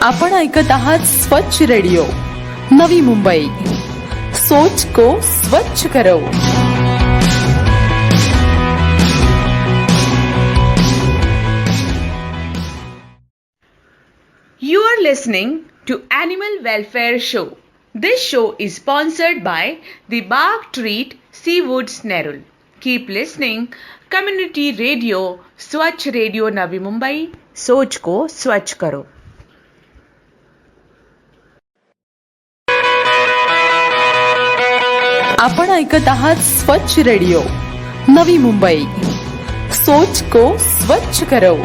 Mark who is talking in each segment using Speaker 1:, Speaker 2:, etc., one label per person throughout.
Speaker 1: आपण ऐकत आहात स्वच्छ रेडिओ नवी मुंबई. सोच को स्वच्छ करो.
Speaker 2: You are listening to Animal Welfare Show. This show is sponsored by the Bark Treat Seawoods Nerul. Keep listening. Community Radio, Swachh Radio Navi Mumbai. सोच को स्वच्छ करो.
Speaker 1: आपण ऐकत आहात स्वच्छ रेडिओ नवी मुंबई. सोच को स्वच्छ करो.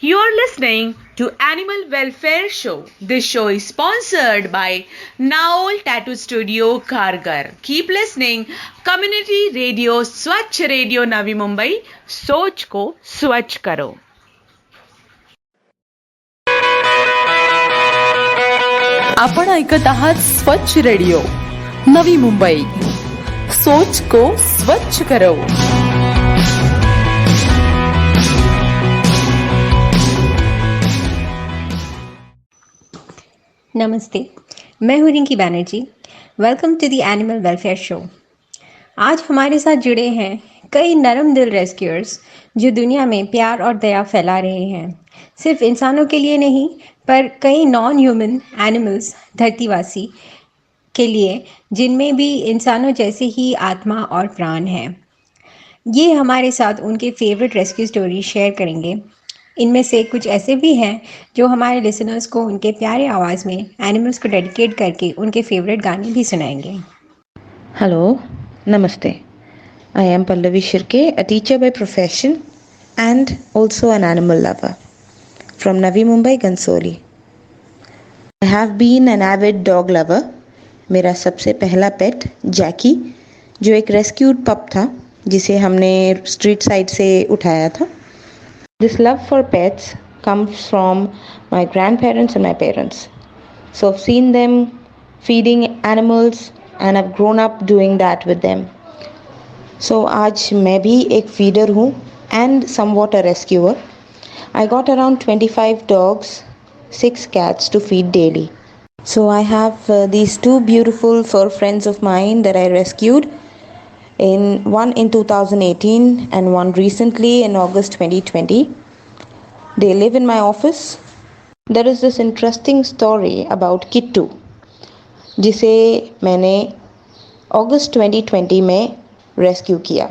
Speaker 2: You are listening to Animal Welfare Show. This show is sponsored by Naol Tattoo Studio, Kharghar. Keep listening. Community Radio, Swachh Radio Navi Mumbai. सोच को स्वच्छ करो.
Speaker 1: आपण ऐकत आहात स्वच्छ रेडिओ नवी मुंबई. सोच को स्वच्छ करो.
Speaker 3: नमस्ते, मैं हूँ Rinki Banerjee. Welcome to the animal welfare show. आज हमारे साथ जुड़े हैं कई नरम दिल रेस्क्यूअर्स जो दुनिया में प्यार और दया फैला रहे हैं. सिर्फ इंसानों के लिए नहीं, पर कई नॉन ह्यूमन एनिमल्स धरतीवासी के लिए जिनमें भी इंसानों जैसे ही आत्मा और प्राण है. ये हमारे साथ उनके फेवरेट रेस्क्यू स्टोरी शेयर करेंगे. इनमें से कुछ ऐसे भी हैं जो हमारे लिसनर्स को उनके प्यारे आवाज़ में एनिमल्स को डेडिकेट करके उनके फेवरेट गाने भी सुनाएंगे.
Speaker 4: Hello, Namaste. I am Pallavi Shirke, a teacher by profession and also an animal lover from Navi Mumbai, Gansoli. I have been an avid dog lover. मेरा सबसे पहला पेट जैकी, जो एक रेस्क्यूड पप था जिसे हमने स्ट्रीट साइड से उठाया था. This love for pets comes from my grandparents and my parents. So I've seen them feeding animals and I've grown up doing that with them. So आज मैं भी एक feeder हूँ and somewhat a rescuer. I got around 25 dogs, 6 cats to feed daily. So I have these two beautiful fur friends of mine that I rescued. One in 2018 and one recently in August 2020. They live in my office. There is this interesting story about Kittu, जिसे मैंने August 2020 में rescue किया.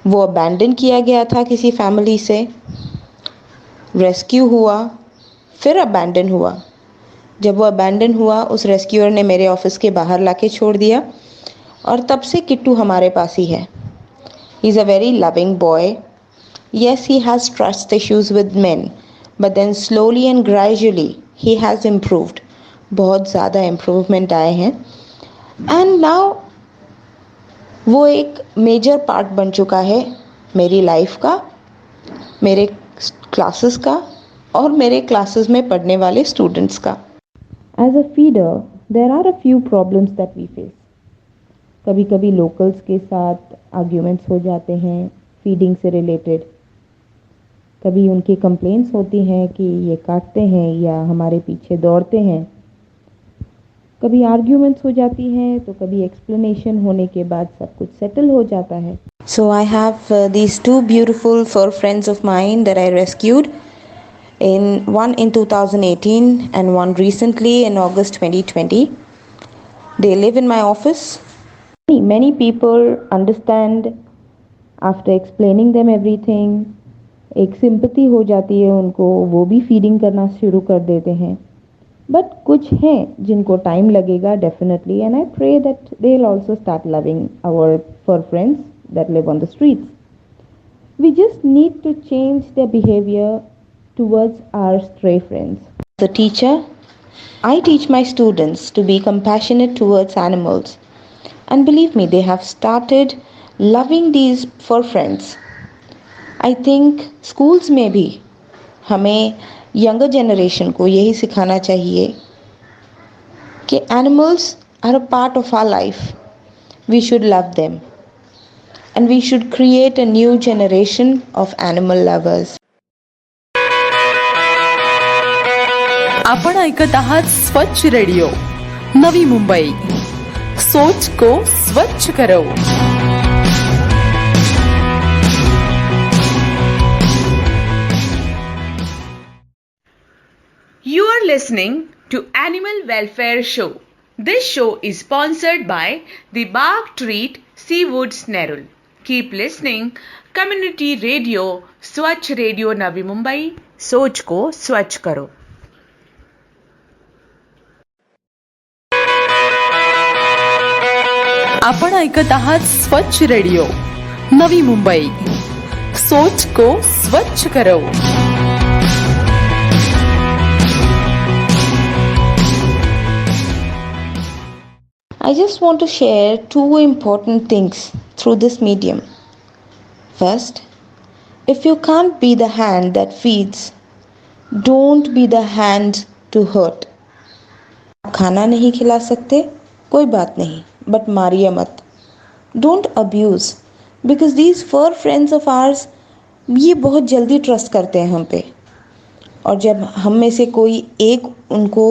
Speaker 4: वो abandon किया गया था किसी family से, रेस्क्यू हुआ, फिर अबैंडन हुआ. जब वो अबैंडन हुआ, उस रेस्क्यूअर ने मेरे ऑफिस के बाहर लाके छोड़ दिया और तब से किट्टू हमारे पास ही है. He is a very loving boy. Yes, he has trust issues with men, but then slowly and gradually he has improved. बहुत ज़्यादा improvement आए हैं. And now वो एक major part बन चुका है मेरी life का, मेरे classes का और मेरे classes में पढ़ने वाले students का. As a feeder, there are a few problems that we face. कभी कभी locals के साथ arguments हो जाते हैं feeding से related. कभी उनकी कंप्लेंट्स होती हैं कि ये काटते हैं या हमारे पीछे दौड़ते हैं. कभी आर्ग्यूमेंट्स हो जाती हैं तो कभी एक्सप्लेनेशन होने के बाद सब कुछ सेटल हो जाता है. So I have these two beautiful fur friends of mine that I rescued. One in 2018 and one recently in August 2020. They live in my office. Many people understand after explaining them everything. एक sympathy हो जाती है उनको, वो भी feeding करना शुरू कर देते हैं. बट कुछ हैं जिनको टाइम लगेगा definitely, and I pray that they will also start loving our fur friends that live on the streets. We just need to change their behaviour towards our stray friends. The teacher, I teach my students to be compassionate towards animals, and believe me, they have started loving these fur friends. I think schools में भी हमें younger generation को यही सिखाना चाहिए कि animals are a part of our life. We should love them. and we should create a new generation of animal lovers.
Speaker 1: आपण ऐकत आहात स्वच्छ रेडिओ नवी मुंबई. सोच को स्वच्छ करो.
Speaker 2: You are listening to Animal Welfare Show. This show is sponsored by the Bark Treat Seawoods Nerul. Keep listening. Community Radio, Swachh Radio Navi Mumbai. सोच को स्वच्छ करो.
Speaker 1: आपण ऐकत आहात स्वच्छ रेडिओ नवी मुंबई. सोच को स्वच्छ करो.
Speaker 4: I just want to share two important things through this medium. First, if you can't be the hand that feeds, don't be the hand to hurt. आप खाना नहीं खिला सकते, कोई बात नहीं, but मारिए मत. Don't abuse, because these fur friends of ours, ये बहुत जल्दी ट्रस्ट करते हैं हम पे. और जब हम में से कोई एक उनको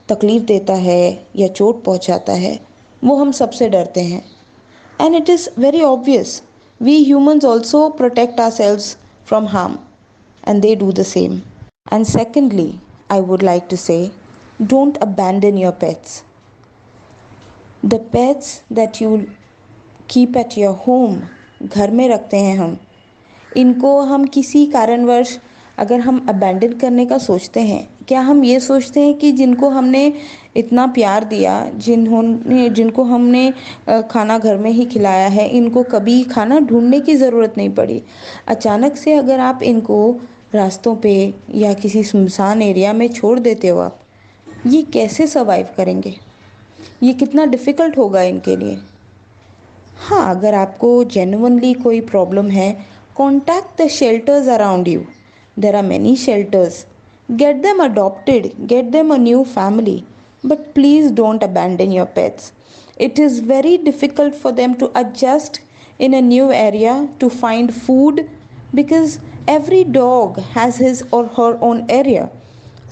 Speaker 4: तकलीफ देता है या चोट पहुंचाता है, वो हम सबसे डरते हैं. And it is very obvious. We humans also protect ourselves from harm, and they do the same. And secondly, I would like to say, don't abandon your pets. The pets that you keep at your home, घर में रखते हैं हम, इनको हम किसी कारणवश अगर हम अबैंडन करने का सोचते हैं, क्या हम ये सोचते हैं कि जिनको हमने इतना प्यार दिया, जिनको हमने खाना घर में ही खिलाया है, इनको कभी खाना ढूंढने की ज़रूरत नहीं पड़ी. अचानक से अगर आप इनको रास्तों पे या किसी सुनसान एरिया में छोड़ देते हो, आप ये कैसे सर्वाइव करेंगे? ये कितना डिफ़िकल्ट होगा इनके लिए. हाँ, अगर आपको जेन्युइनली कोई प्रॉब्लम है, contact the shelters around you. There are many shelters. Get them adopted, get them a new family. But please don't abandon your pets. It is very difficult for them to adjust in a new area, to find food, because every dog has his or her own area.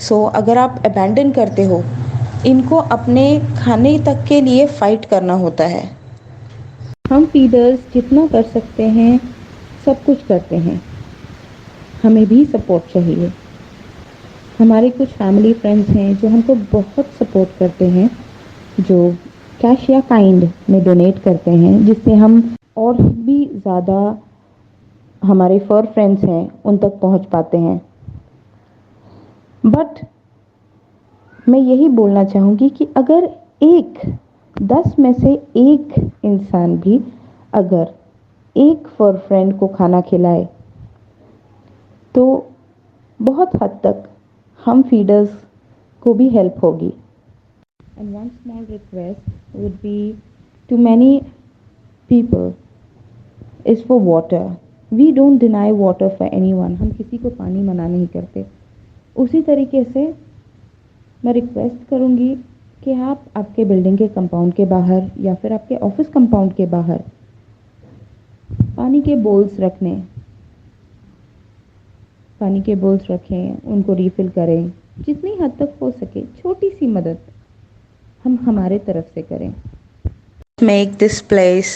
Speaker 4: So अगर आप abandon करते हो, इनको अपने खाने तक के लिए फाइट करना होता है.
Speaker 3: हम फीडर्स जितना कर सकते हैं सब कुछ करते हैं. हमें भी सपोर्ट चाहिए. हमारे कुछ फैमिली फ्रेंड्स हैं जो हमको बहुत सपोर्ट करते हैं, जो कैश या काइंड में डोनेट करते हैं, जिससे हम और भी ज़्यादा हमारे फर फ्रेंड्स हैं उन तक पहुंच पाते हैं. बट मैं यही बोलना चाहूँगी कि अगर 10 में से एक इंसान भी अगर एक फर फ्रेंड को खाना खिलाए, तो बहुत हद तक हम फीडर्स को भी हेल्प होगी. And one small request would be to many people is for water. We don't deny water for anyone. हम किसी को पानी मना नहीं करते. उसी तरीके से मैं रिक्वेस्ट करूँगी कि आप आपके बिल्डिंग के कंपाउंड के बाहर या फिर आपके ऑफिस कंपाउंड के बाहर पानी के बोल्स रखें, उनको रिफ़िल करें. जितनी हद तक हो सके छोटी सी मदद हम हमारे तरफ से करें.
Speaker 4: Make this place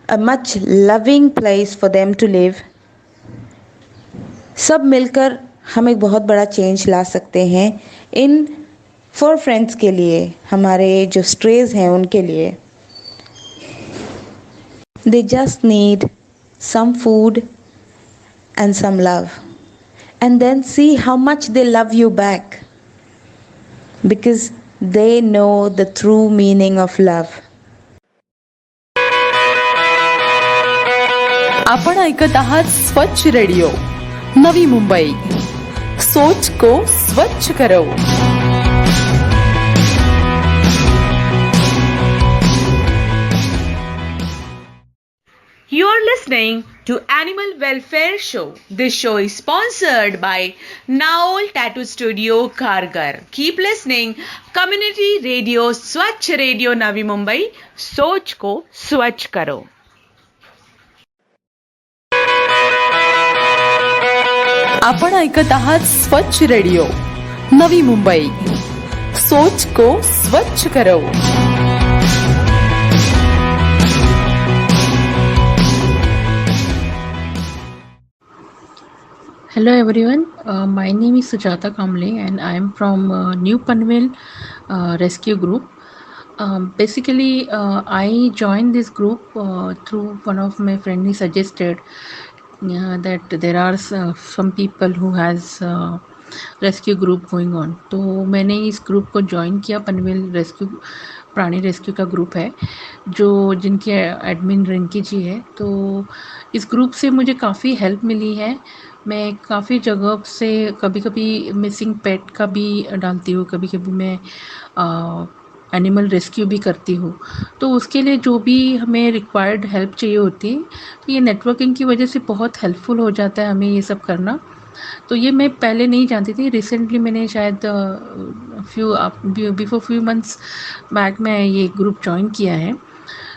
Speaker 4: a much loving place for them to live. सब मिलकर हम एक बहुत बड़ा चेंज ला सकते हैं इन फर फ्रेंड्स के लिए, हमारे जो स्ट्रेज हैं उनके लिए. They just need some food and some love. And then see how much they love you back, because they know the true meaning of love.
Speaker 1: आपण ऐकत आहात स्वच्छ रेडिओ नवी मुंबई. सोच को स्वच्छ करो.
Speaker 2: You are listening to Animal Welfare Show. This show is sponsored by Naol Tattoo Studio, Kharghar. Keep listening. Community Radio, Swachh Radio Navi Mumbai. सोच को स्वच्छ करो.
Speaker 1: आपण ऐकत आहात स्वच्छ रेडिओ नवी मुंबई. सोच को स्वच्छ करो.
Speaker 5: Hello everyone, my name is Sujata Kamble and I am from New Panvel Rescue Group. Basically, I joined this group through one of my friends. He suggested that there are some people who has rescue group going on. तो मैंने इस group को join किया. Panvel rescue प्राणी rescue का group है जो जिनके एडमिन रिंकी जी है. तो इस ग्रुप से मुझे काफ़ी हेल्प मिली है. मैं काफ़ी जगह से कभी कभी मिसिंग पेट का भी डालती हूँ, कभी कभी मैं एनिमल रेस्क्यू भी करती हूँ. तो उसके लिए जो भी हमें रिक्वायर्ड हेल्प चाहिए होती है, तो ये नेटवर्किंग की वजह से बहुत हेल्पफुल हो जाता है हमें ये सब करना. तो ये मैं पहले नहीं जानती थी. रिसेंटली मैंने शायद बिफोर फ्यू मंथ्स बैक मैं ये ग्रुप ज्वाइन किया है.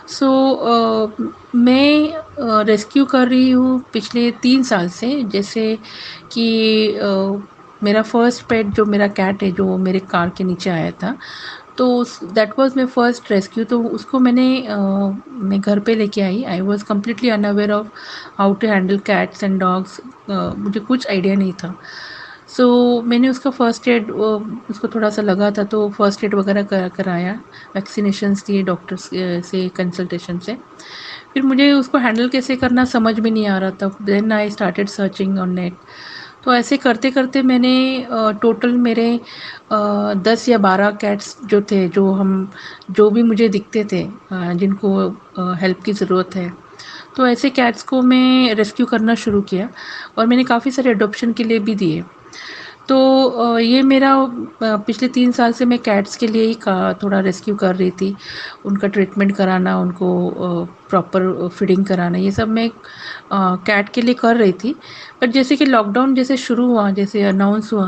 Speaker 5: सो मैं रेस्क्यू कर रही हूँ पिछले 3 साल से. जैसे कि मेरा फर्स्ट पेट जो मेरा कैट है जो मेरे कार के नीचे आया था, तो that was my first rescue. तो उसको मैं घर पे लेके आई. I was completely unaware of how to handle cats and dogs. मुझे कुछ आइडिया नहीं था. सो मैंने उसका फ़र्स्ट एड, उसको थोड़ा सा लगा था तो फ़र्स्ट एड वगैरह कराया, वैक्सीनेशंस दिए डॉक्टर्स से कंसल्टेशन से. फिर मुझे उसको हैंडल कैसे करना समझ में नहीं आ रहा था. Then I started searching on net. तो ऐसे करते करते मैंने टोटल मेरे 10 या 12 कैट्स जो थे, जो भी मुझे दिखते थे जिनको हेल्प की ज़रूरत है, तो ऐसे कैट्स को मैं रेस्क्यू करना शुरू किया. और मैंने काफ़ी सारे अडॉप्शन के लिए भी दिए. तो ये मेरा पिछले 3 साल से मैं कैट्स के लिए ही थोड़ा रेस्क्यू कर रही थी. उनका ट्रीटमेंट कराना, उनको प्रॉपर फीडिंग कराना, ये सब मैं कैट के लिए कर रही थी. बट जैसे कि लॉकडाउन जैसे शुरू हुआ, जैसे अनाउंस हुआ,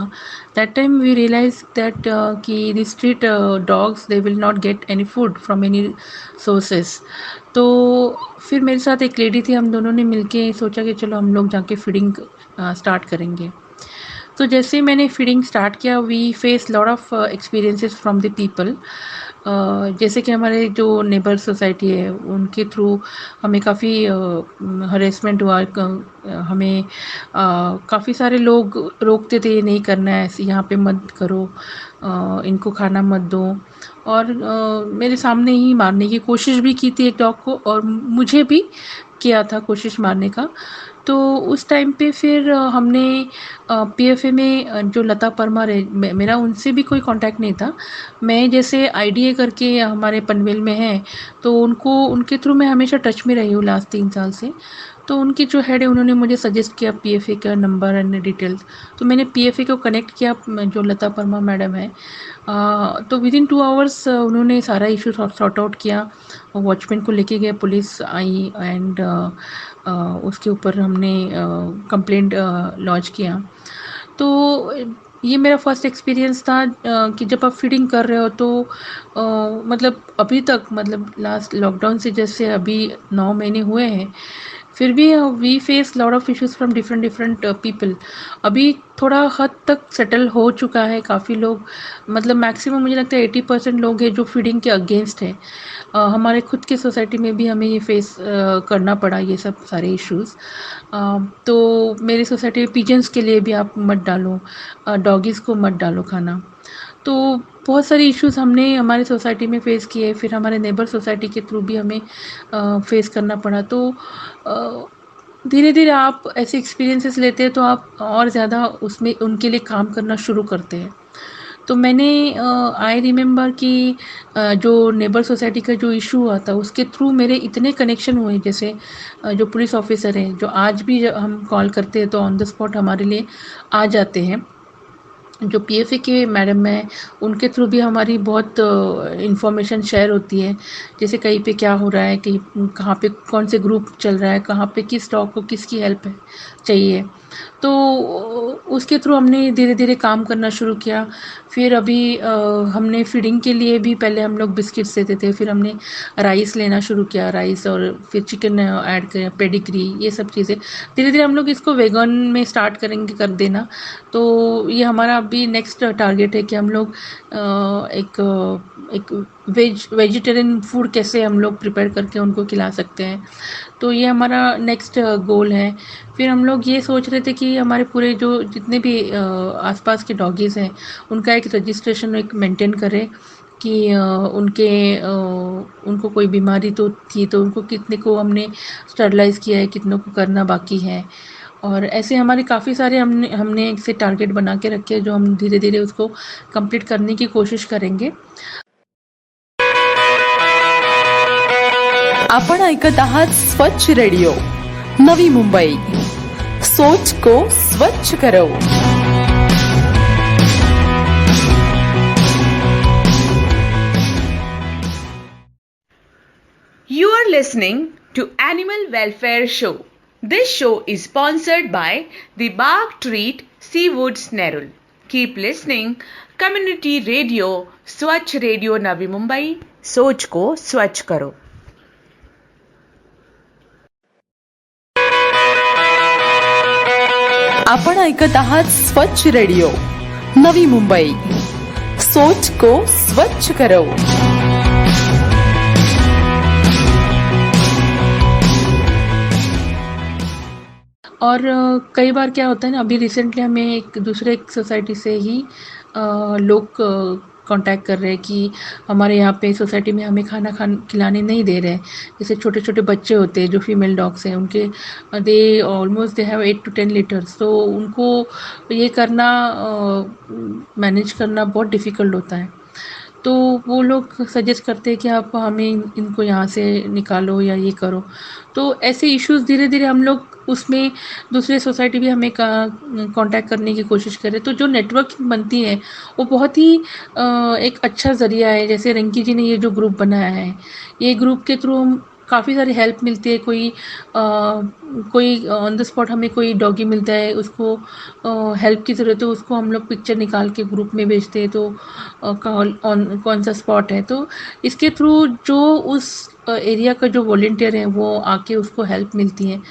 Speaker 5: that time we realize that कि the street dogs they will not get any food from any sources. तो फिर मेरे साथ एक लेडी थी, हम दोनों ने मिलके सोचा कि चलो हम लोग जाके फीडिंग स्टार्ट करेंगे. तो जैसे मैंने फीडिंग स्टार्ट किया, we face lot of experiences from the people. जैसे कि हमारे जो नेबर सोसाइटी है उनके थ्रू हमें काफ़ी हरेसमेंट हुआ. हमें काफ़ी सारे लोग रोकते थे, ये नहीं करना है, यहाँ पे मत करो, इनको खाना मत दो. और मेरे सामने ही मारने की कोशिश भी की थी एक डॉग को, और मुझे भी किया था कोशिश मारने का. तो उस टाइम पे फिर हमने पीएफए में जो लता परमार है, मेरा उनसे भी कोई कांटेक्ट नहीं था. मैं जैसे आईडीए करके हमारे पनवेल में है, तो उनके थ्रू मैं हमेशा टच में रही हूँ लास्ट 3 साल से. तो उनकी जो हेड है उन्होंने मुझे सजेस्ट किया पीएफए का नंबर एंड डिटेल्स. तो मैंने पीएफए को कनेक्ट किया, जो लता परमार मैडम है. तो विदिन 2 आवर्स उन्होंने सारा इशू सॉर्ट आउट किया. वॉचमैन को लेके गए, पुलिस आई एंड उसके ऊपर हमने कंप्लेंट लॉन्च किया. तो ये मेरा फर्स्ट एक्सपीरियंस था कि जब आप फीडिंग कर रहे हो तो मतलब अभी तक, मतलब लास्ट लॉकडाउन से जैसे अभी 9 महीने हुए हैं, फिर भी we face lot of issues from different people. अभी थोड़ा हद तक सेटल हो चुका है. काफ़ी लोग, मतलब मैक्सिमम मुझे लगता है 80% लोग हैं जो फीडिंग के अगेंस्ट है. हमारे खुद के सोसाइटी में भी हमें ये फेस करना पड़ा, ये सब सारे इश्यूज़. तो मेरी सोसाइटी में पिजन्स के लिए भी आप मत डालो, डॉगीज़ को मत डालो खाना. तो बहुत सारे इश्यूज़ हमने हमारे सोसाइटी में फ़ेस किए. फिर हमारे नेबर सोसाइटी के थ्रू भी हमें फेस करना पड़ा. तो धीरे धीरे आप ऐसे एक्सपीरियंसेस लेते हैं तो आप और ज़्यादा उसमें उनके लिए काम करना शुरू करते हैं. तो मैंने आई रिमेंबर कि जो नेबर सोसाइटी का जो इशू हुआ था उसके थ्रू मेरे इतने कनेक्शन हुए. जैसे जो पुलिस ऑफिसर हैं, जो आज भी जब हम कॉल करते हैं तो ऑन द स्पॉट हमारे लिए आ जाते हैं. जो पीएफए के मैडम हैं उनके थ्रू भी हमारी बहुत इन्फॉर्मेशन शेयर होती है. जैसे कहीं पे क्या हो रहा है, कि कहाँ पे कौन से ग्रुप चल रहा है, कहाँ पे किस डॉग को किसकी हेल्प चाहिए. तो उसके थ्रू हमने धीरे धीरे काम करना शुरू किया। फिर अभी हमने फीडिंग के लिए भी पहले हम लोग बिस्किट्स देते थे, फिर हमने राइस लेना शुरू किया, राइस और फिर चिकन ऐड करें, पेडिग्री, ये सब चीज़ें धीरे धीरे हम लोग इसको वेगन में स्टार्ट करेंगे कर देना। तो ये हमारा अभी नेक्स्ट टारगेट है कि हम लोग एक वेजिटेरियन फूड कैसे हम लोग प्रिपेयर करके उनको खिला सकते हैं। तो ये हमारा नेक्स्ट गोल है। फिर हम लोग ये सोच रहे थे कि हमारे पूरे जो जितने भी आसपास के डॉगीज़ हैं उनका एक रजिस्ट्रेशन एक मेंटेन करें कि उनको कोई बीमारी तो थी तो उनको कितने को हमने स्टरलाइज़ किया है, कितनों को करना बाकी है। और ऐसे हमारे काफ़ी सारे हमने हमने एक से टारगेट बना के रखे हैं जो हम धीरे धीरे उसको कंप्लीट करने की कोशिश करेंगे।
Speaker 1: आपण ऐकत आहात स्वच्छ रेडिओ नवी मुंबई. सोच को स्वच्छ करो.
Speaker 2: You are listening to Animal Welfare Show. This show is sponsored by the Bark Treat Seawoods Nerul. Keep listening. Community Radio, Swachh Radio Navi Mumbai. सोच को स्वच्छ करो.
Speaker 1: आपण ऐकत आहात स्वच्छ रेडिओ नवी मुंबई. सोच को स्वच्छ करो.
Speaker 5: और कई बार क्या होता है ना, अभी रिसेंटली हमें एक दूसरे एक सोसाइटी से ही लोग कांटेक्ट कर रहे हैं कि हमारे यहाँ पे सोसाइटी में हमें खाना खिलाने नहीं दे रहे हैं. जैसे छोटे छोटे बच्चे होते हैं जो फीमेल डॉग्स हैं, उनके दे हैव 8 to 10 लीटर्स. तो उनको ये करना मैनेज करना बहुत डिफ़िकल्ट होता है. तो वो लोग सजेस्ट करते हैं कि आप हमें इनको यहाँ से निकालो या ये करो. तो ऐसे इश्यूज़ धीरे धीरे हम लोग उसमें दूसरे सोसाइटी भी हमें कांटेक्ट करने की कोशिश करें. तो जो नेटवर्किंग बनती है वो बहुत ही एक अच्छा ज़रिया है. जैसे रिंकी जी ने ये जो ग्रुप बनाया है, ये ग्रुप के थ्रू हम काफ़ी सारी हेल्प मिलती है. कोई ऑन द स्पॉट हमें कोई डॉगी मिलता है, उसको हेल्प की ज़रूरत है, उसको हम लोग पिक्चर निकाल के ग्रुप में भेजते हैं. तो कौन सा स्पॉट है, तो इसके थ्रू जो उस एरिया का जो वॉलंटियर है वो आके उसको हेल्प मिलती है.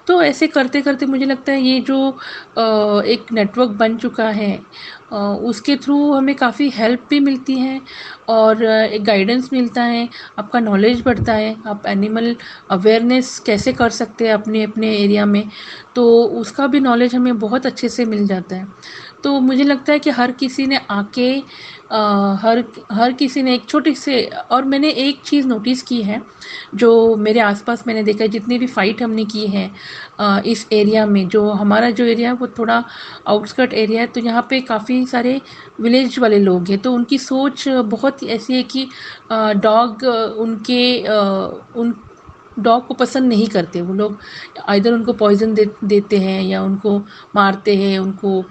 Speaker 5: तो ऐसे करते करते मुझे लगता है ये जो एक नेटवर्क बन चुका है उसके थ्रू हमें काफ़ी हेल्प भी मिलती है और एक गाइडेंस मिलता है, आपका नॉलेज बढ़ता है, आप एनिमल अवेयरनेस कैसे कर सकते हैं अपने अपने एरिया में, तो उसका भी नॉलेज हमें बहुत अच्छे से मिल जाता है. तो मुझे लगता है कि हर किसी ने आके हर किसी ने एक छोटे से, और मैंने एक चीज़ नोटिस की है जो मेरे आसपास मैंने देखा है, जितनी भी फ़ाइट हमने की है इस एरिया में, जो हमारा जो एरिया है वो थोड़ा आउटस्कर्ट एरिया है, तो यहाँ पे काफ़ी सारे विलेज वाले लोग हैं. तो उनकी सोच बहुत ऐसी है कि डॉग उन डॉग को पसंद नहीं करते. वो लोग आइदर उनको पॉइज़न देते हैं या उनको मारते हैं, उनको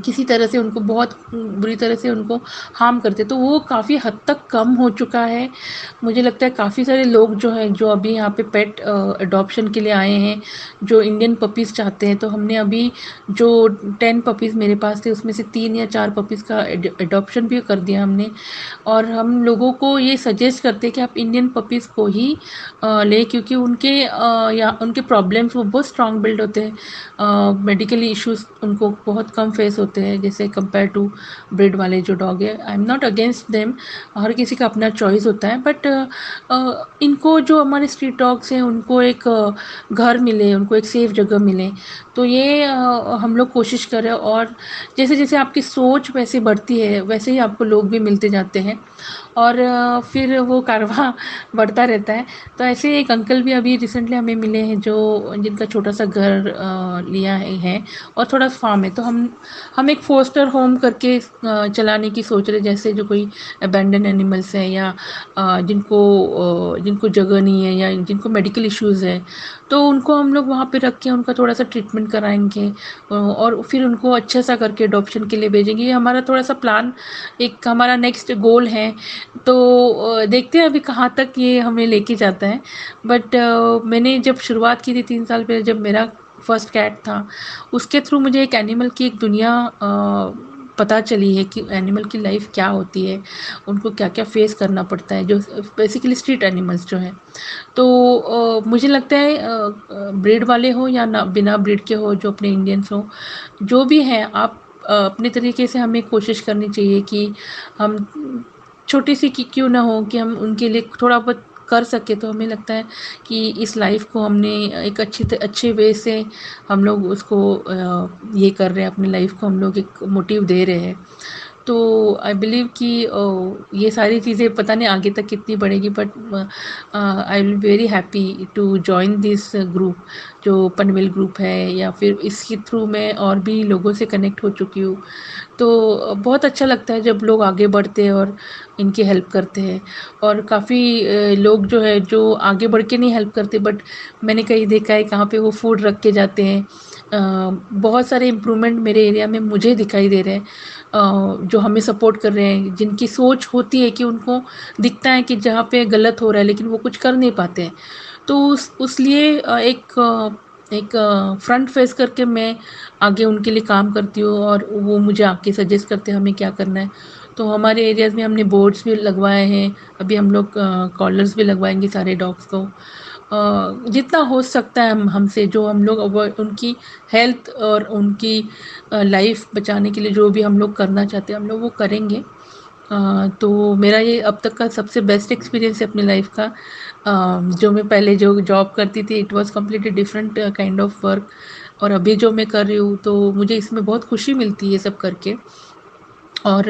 Speaker 5: किसी तरह से उनको बहुत बुरी तरह से उनको हार्म करते. तो वो काफ़ी हद तक कम हो चुका है. मुझे लगता है काफ़ी सारे लोग जो हैं जो अभी यहाँ पे पेट अडॉप्शन के लिए आए हैं, जो इंडियन पपीज़ चाहते हैं. तो हमने अभी जो 10 पपीज़ मेरे पास थे उसमें से 3 या 4 पपीज़ का अडॉप्शन भी कर दिया हमने. और हम लोगों को ये सजेस्ट करते हैं कि आप इंडियन पपीज़ को ही लें, क्योंकि उनके प्रॉब्लम्स वो बहुत स्ट्रॉन्ग बिल्ड होते हैं. मेडिकली इश्यूज़ उनको बहुत कम फेस होते हैं जैसे कंपेयर टू ब्रीड वाले जो डॉग है. I am not against them, हर किसी का अपना चॉइस होता है. बट इनको जो हमारे स्ट्रीट डॉग्स हैं उनको एक घर मिले, उनको एक सेफ जगह मिले. तो ये हम लोग कोशिश करें. और जैसे जैसे आपकी सोच वैसे बढ़ती है वैसे ही आपको लोग भी मिलते जाते हैं और फिर वो कारवां बढ़ता रहता है. तो ऐसे एक अंकल भी अभी रिसेंटली हमें मिले हैं जो जिनका छोटा सा घर लिया है और थोड़ा फार्म है. तो हम एक फोस्टर होम करके चलाने की सोच रहे, जैसे जो कोई अबैंडन एनिमल्स हैं या जिनको जगह नहीं है या जिनको मेडिकल इश्यूज़ है, तो उनको हम लोग वहाँ पे रख के उनका थोड़ा सा ट्रीटमेंट कराएंगे और फिर उनको अच्छा सा करके अडॉप्शन के लिए भेजेंगे. ये हमारा थोड़ा सा प्लान, एक हमारा नेक्स्ट गोल है. तो देखते हैं अभी कहाँ तक ये हमें लेके जाता है. बट मैंने जब शुरुआत की थी 3 साल पहले, जब मेरा फर्स्ट कैट था, उसके थ्रू मुझे एक एनिमल की एक दुनिया पता चली है कि एनिमल की लाइफ क्या होती है, उनको क्या क्या फेस करना पड़ता है, जो बेसिकली स्ट्रीट एनिमल्स जो हैं। तो मुझे लगता है ब्रीड वाले हो या ना बिना ब्रीड के हो, जो अपने इंडियंस हो, जो भी हैं, आप अपने तरीके से हमें कोशिश करनी चाहिए कि हम छोटी सी क्यों ना हो कि हम उनके लिए थोड़ा बहुत कर सके। तो हमें लगता है कि इस लाइफ को हमने एक अच्छे वे से हम लोग उसको ये कर रहे हैं, अपनी लाइफ को हम लोग एक मोटिव दे रहे हैं। तो आई बिलीव कि ये सारी चीज़ें पता नहीं आगे तक कितनी बढ़ेगी, but I will very happy to join this group, जो पनवेल ग्रुप है, या फिर इसके थ्रू मैं और भी लोगों से कनेक्ट हो चुकी हूँ। तो बहुत अच्छा लगता है जब लोग आगे बढ़ते हैं और इनकी हेल्प करते हैं। और काफ़ी लोग जो है जो आगे बढ़ के नहीं हेल्प करते, बट मैंने कहीं देखा है कहाँ पे वो फूड रख के जाते हैं। बहुत सारे इम्प्रूवमेंट मेरे एरिया में मुझे दिखाई दे रहे हैं, जो हमें सपोर्ट कर रहे हैं, जिनकी सोच होती है कि उनको दिखता है कि जहाँ पे गलत हो रहा है लेकिन वो कुछ कर नहीं पाते हैं। तो उस लिए एक फ्रंट फेस करके मैं आगे उनके लिए काम करती हूँ, और वो मुझे आके सजेस्ट करते हैं हमें क्या करना है। तो हमारे एरियाज़ में हमने बोर्ड्स भी लगवाए हैं, अभी हम लोग कॉलर्स भी लगवाएंगे सारे डॉग्स को। जितना हो सकता है हमसे, जो हम लोग उनकी हेल्थ और उनकी लाइफ बचाने के लिए जो भी हम लोग करना चाहते हैं हम लोग वो करेंगे। तो मेरा ये अब तक का सबसे बेस्ट एक्सपीरियंस है अपनी लाइफ का। जो मैं पहले जो जॉब करती थी, it was completely different kind of work, और अभी जो मैं कर रही हूँ तो मुझे इसमें बहुत खुशी मिलती है ये सब करके। और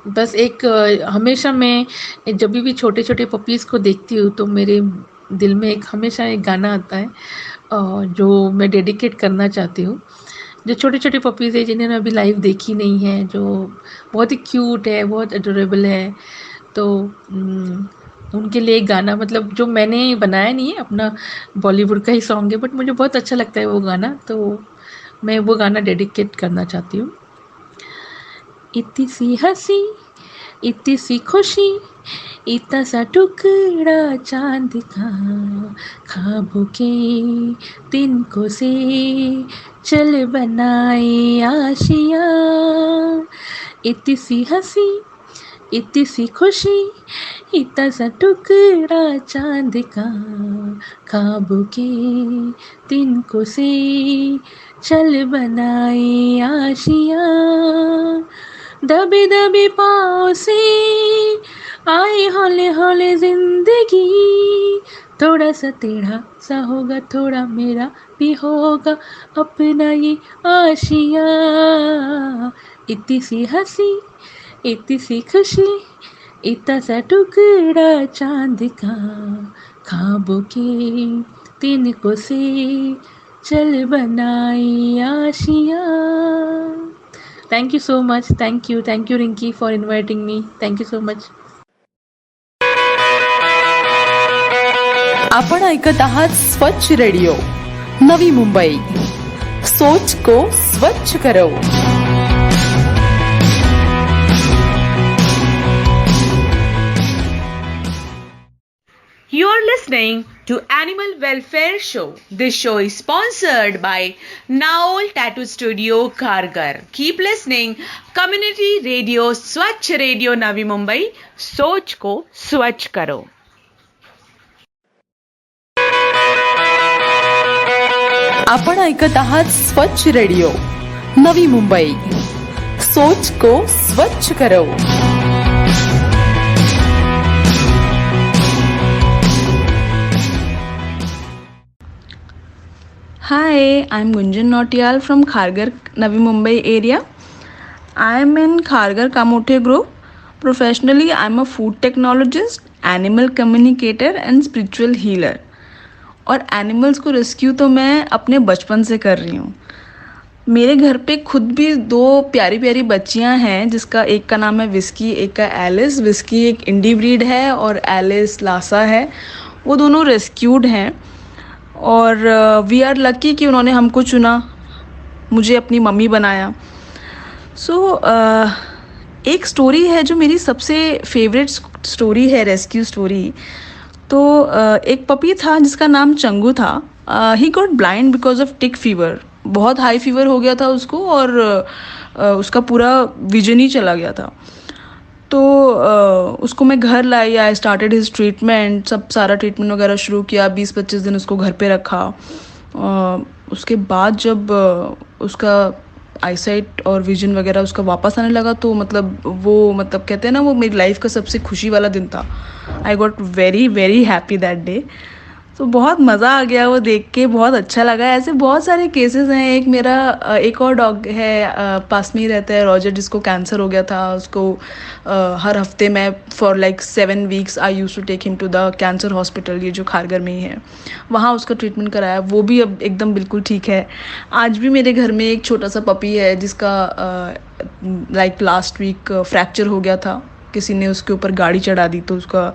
Speaker 5: बस एक हमेशा मैं जब भी छोटे छोटे पपीज़ को देखती हूँ तो मेरे दिल में एक हमेशा एक गाना आता है, जो मैं डेडिकेट करना चाहती हूँ। जो छोटे छोटे पपीज़ है जिन्होंने अभी लाइव देखी नहीं है, जो बहुत ही क्यूट है, बहुत अडोरेबल है, तो उनके लिए एक गाना, मतलब जो मैंने बनाया नहीं है, अपना बॉलीवुड का ही सॉन्ग है, बट मुझे बहुत अच्छा लगता है वो गाना, तो मैं वो गाना डेडिकेट करना चाहती हूँ। इतनी सी हंसी, इतनी सी खुशी, इतना सा टुकड़ा चांद का, ख्वाबों के तिनकों से चल बनाए आशियाँ। इतनी सी हंसी, इतनी सी खुशी, इतना सा टुकड़ा चांद का, ख्वाबों के तिनकों से चल बनाए आशियाँ। दबे दबे पाँव से आए हौले हौले जिंदगी, थोड़ा सा टेढ़ा सा होगा, थोड़ा मेरा भी होगा अपना ये आशिया। इतनी सी हंसी, इतनी सी खुशी, इतना सा टुकड़ा चांद का, ख्वाबों के तिनकों से चल बनाई Asia. Thank you so much. Thank you, Rinki, for inviting me. Thank you so much.
Speaker 1: आपण ऐकत आहात स्वच्छ रेडिओ नवी मुंबई, सोच को स्वच्छ करो।
Speaker 2: You are listening to Animal Welfare Show. This show is sponsored by Naol Tattoo Studio, Khargar. Keep listening. Community Radio, Swachh Radio, Navi Mumbai. सोच को स्वच्छ करो।
Speaker 1: आपण ऐकत आहात स्वच्छ रेडिओ नवी मुंबई, सोच को स्वच्छ करो।
Speaker 6: Hi, I'm Gunjan Nautiyal from Khargar, Navi Mumbai area. I'm in Khargar Kamote group. Professionally, I'm a food technologist, animal communicator and spiritual healer. और एनिमल्स को रेस्क्यू तो मैं अपने बचपन से कर रही हूँ। मेरे घर पे खुद भी 2 प्यारी प्यारी बच्चियाँ हैं, जिसका एक का नाम है विस्की, एक का एलिस। विस्की एक इंडी ब्रीड है और एलिस लासा है। वो दोनों रेस्क्यूड हैं और वी आर लकी कि उन्होंने हमको चुना, मुझे अपनी मम्मी बनाया। एक स्टोरी है जो मेरी सबसे फेवरेट स्टोरी है, रेस्क्यू स्टोरी। तो एक पपी था जिसका नाम चंगू था। He got blind because of tick fever. बहुत हाई फीवर हो गया था उसको और उसका पूरा विजन ही चला गया था. तो उसको मैं घर लाई. I started his treatment. सब सारा ट्रीटमेंट वगैरह शुरू किया. 20-25 दिन उसको घर पे रखा. उसके बाद जब उसका आईसाइट और विजन वगैरह उसका वापस आने लगा तो मतलब कहते हैं ना, वो मेरी लाइफ का सबसे खुशी वाला दिन था. I got very very happy that day. तो बहुत मज़ा आ गया वो देख के. बहुत अच्छा लगा. ऐसे बहुत सारे केसेस हैं. एक और डॉग है पास में ही रहता है, रॉजर, जिसको कैंसर हो गया था. उसको हर हफ्ते मैं for like 7 weeks I use to take him to the cancer hospital, ये जो खारगर में ही है. वहाँ उसका ट्रीटमेंट कराया. वो भी अब एकदम बिल्कुल ठीक है. आज भी मेरे घर में एक छोटा सा पपी है जिसका लाइक लास्ट वीक फ्रैक्चर हो गया था. किसी ने उसके ऊपर गाड़ी चढ़ा दी तो उसका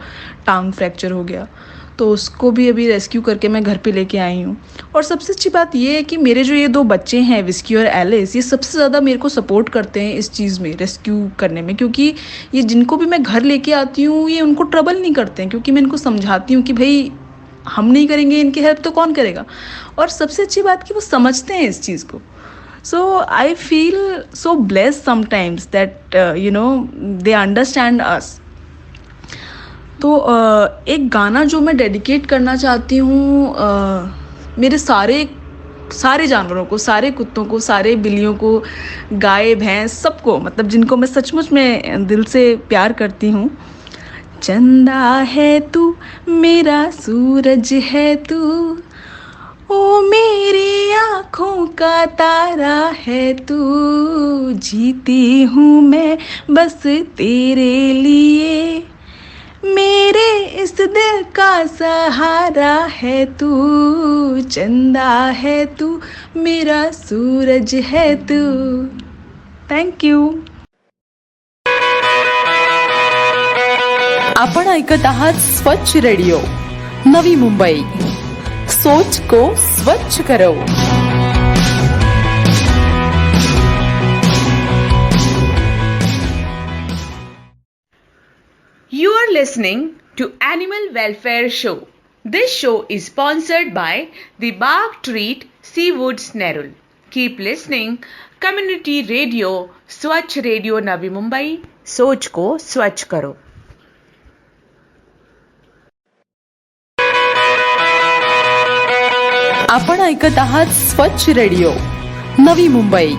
Speaker 6: टांग फ्रैक्चर हो गया. तो उसको भी अभी रेस्क्यू करके मैं घर पे लेके आई हूँ. और सबसे अच्छी बात ये है कि मेरे जो ये 2 बच्चे हैं, विस्की और एलिस, ये सबसे ज़्यादा मेरे को सपोर्ट करते हैं इस चीज़ में, रेस्क्यू करने में. क्योंकि ये जिनको भी मैं घर लेके आती हूँ ये उनको ट्रबल नहीं करते हैं, क्योंकि मैं इनको समझाती हूँ कि भाई हम नहीं करेंगे इनकी हेल्प तो कौन करेगा. और सबसे अच्छी बात कि वो समझते हैं इस चीज़ को. So I feel so blessed sometimes that they understand us. तो एक गाना जो मैं डेडिकेट करना चाहती हूँ मेरे सारे जानवरों को, सारे कुत्तों को, सारे बिल्लियों को, गाय भैंस सबको, मतलब जिनको मैं सचमुच में दिल से प्यार करती हूँ. चंदा है तू, मेरा सूरज है तू, ओ मेरी आँखों का तारा है तू, जीती हूँ मैं बस तेरे लिए, मेरे इस दिल का सहारा है तू, चंदा है तू, मेरा सूरज है तू. Thank you.
Speaker 1: आपण ऐकत आहात स्वच्छ रेडिओ नवी मुंबई. सोच को स्वच्छ करो.
Speaker 2: You are listening to Animal Welfare Show. This show is sponsored by the Bark Treat Seawoods Nerul. Keep listening. Community Radio, Swachh Radio Navi Mumbai. सोच को स्वच्छ करो.
Speaker 1: आपण ऐकत आहात स्वच्छ रेडिओ नवी मुंबई.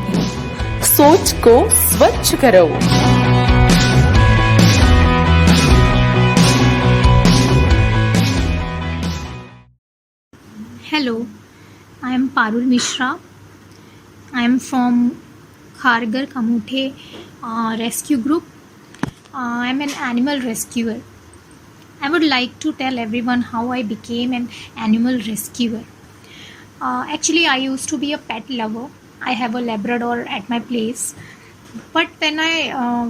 Speaker 1: सोच को स्वच्छ करो.
Speaker 7: Hello, I am Parul Mishra. I am from Khargar Kamuthe Rescue Group. I am an animal rescuer. I would like to tell everyone how I became an animal rescuer. Actually, I used to be a pet lover. I have a Labrador at my place. But when I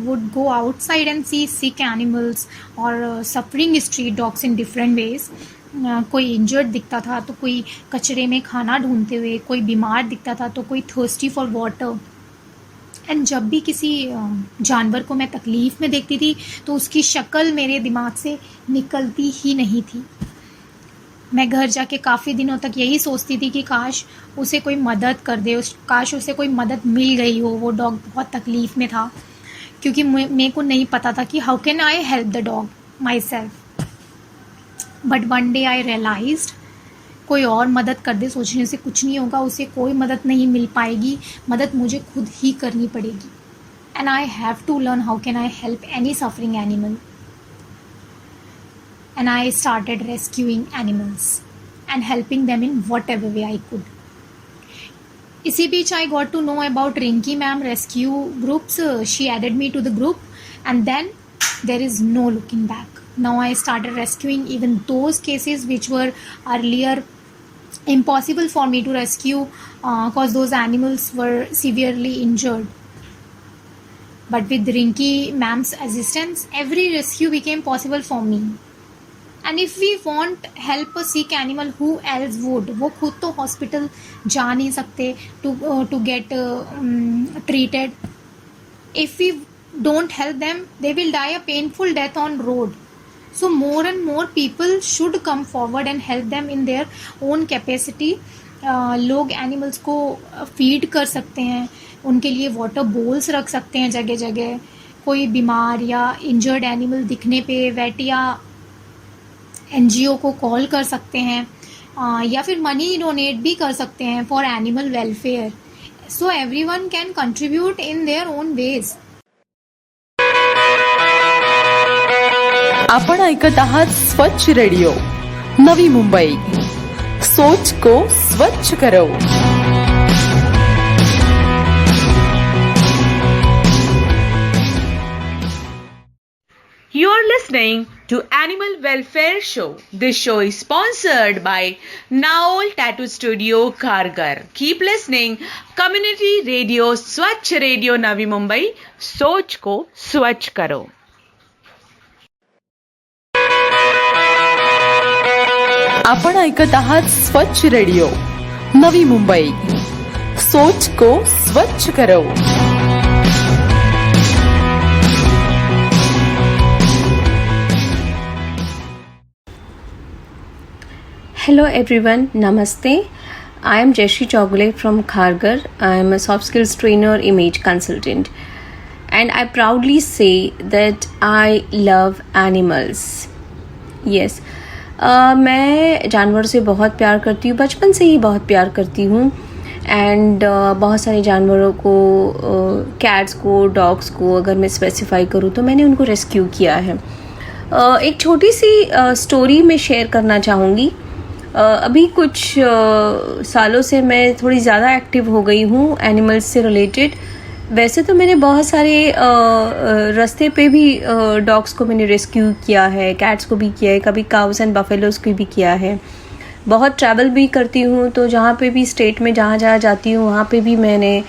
Speaker 7: would go outside and see sick animals or suffering street dogs in different ways, कोई injured दिखता था तो कोई कचरे में खाना ढूंढते हुए, कोई बीमार दिखता था तो कोई थर्स्टी फॉर वाटर. एंड जब भी किसी जानवर को मैं तकलीफ़ में देखती थी तो उसकी शक्ल मेरे दिमाग से निकलती ही नहीं थी. मैं घर जाके काफ़ी दिनों तक यही सोचती थी कि काश उसे कोई मदद कर दे, काश उसे कोई मदद मिल गई हो. वो डॉग बहुत तकलीफ़ में था क्योंकि मेरे को नहीं पता था कि how can I help the dog myself. But one day I realized कोई और मदद कर दे सोचने से कुछ नहीं होगा. उसे कोई मदद नहीं मिल पाएगी. मदद मुझे खुद ही करनी पड़ेगी. And I have to learn how can I help any suffering animal. And I started rescuing animals and helping them in whatever way I could. इसी बीच I got to know about Rinki ma'am rescue groups. She added me to the group and then there is no looking back. Now I started rescuing even those cases which were earlier impossible for me to rescue because those animals were severely injured. But with Rinki ma'am's assistance, every rescue became possible for me. And if we want help a sick animal, who else would? वो खुद तो hospital जा नहीं सकते to get treated. If we don't help them, they will die a painful death on road. So more and more people should come forward and help them in their own capacity. लोग animals को feed कर सकते हैं, उनके लिए water balls रख सकते हैं जगह जगह. कोई बीमार या इंजर्ड एनिमल दिखने पे वेट या NGO को कॉल कर सकते हैं, या फिर मनी डोनेट भी कर सकते हैं for animal welfare. So everyone can contribute in their own ways.
Speaker 1: आपण ऐकत आहात स्वच्छ रेडिओ नवी मुंबई. सोच को स्वच्छ करो.
Speaker 2: You are listening to Animal Welfare Show. This show is sponsored by Naol Tattoo Studio, Kharghar. Keep listening. Community Radio, Swachh Radio, Navi Mumbai. सोच को स्वच्छ करो.
Speaker 1: आपण ऐकत आहात स्वच्छ रेडिओ नवी मुंबई. सोच को स्वच्छ करो.
Speaker 3: Hello everyone, Namaste. I am Jayashree Chogule from Kharghar. I am a soft skills trainer, image consultant. And I proudly say that I love animals. Yes. मैं जानवर से बहुत प्यार करती हूँ, बचपन से ही बहुत प्यार करती हूँ. एंड बहुत सारे जानवरों को, कैट्स को, डॉग्स को अगर मैं स्पेसिफाई करूँ तो मैंने उनको रेस्क्यू किया है. एक छोटी सी स्टोरी मैं शेयर करना चाहूँगी. अभी कुछ सालों से मैं थोड़ी ज़्यादा एक्टिव हो गई हूँ एनिमल्स से रिलेटेड. वैसे तो मैंने बहुत सारे रास्ते पे भी डॉग्स को मैंने रेस्क्यू किया है, कैट्स को भी किया है, कभी काउस एंड बफेलोज़ को भी किया है. बहुत ट्रैवल भी करती हूँ, तो जहाँ पे भी स्टेट में जहाँ जहाँ जाती हूँ वहाँ पे भी मैंने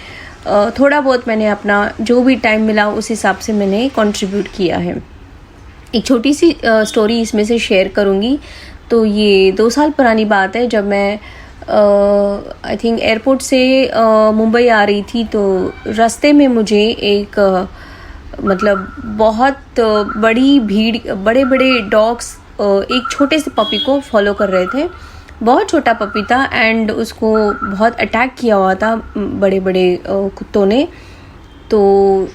Speaker 3: थोड़ा बहुत मैंने अपना जो भी टाइम मिला उस हिसाब से मैंने कंट्रीब्यूट किया है. एक छोटी सी स्टोरी इसमें से शेयर करूँगी. तो ये 2 साल पुरानी बात है, जब मैं आई थिंक एयरपोर्ट से मुंबई आ रही थी. तो रास्ते में मुझे एक मतलब बहुत बड़ी भीड़, बड़े बड़े डॉग्स एक छोटे से पपी को फॉलो कर रहे थे. बहुत छोटा पपी था एंड उसको बहुत अटैक किया हुआ था बड़े बड़े कुत्तों ने. तो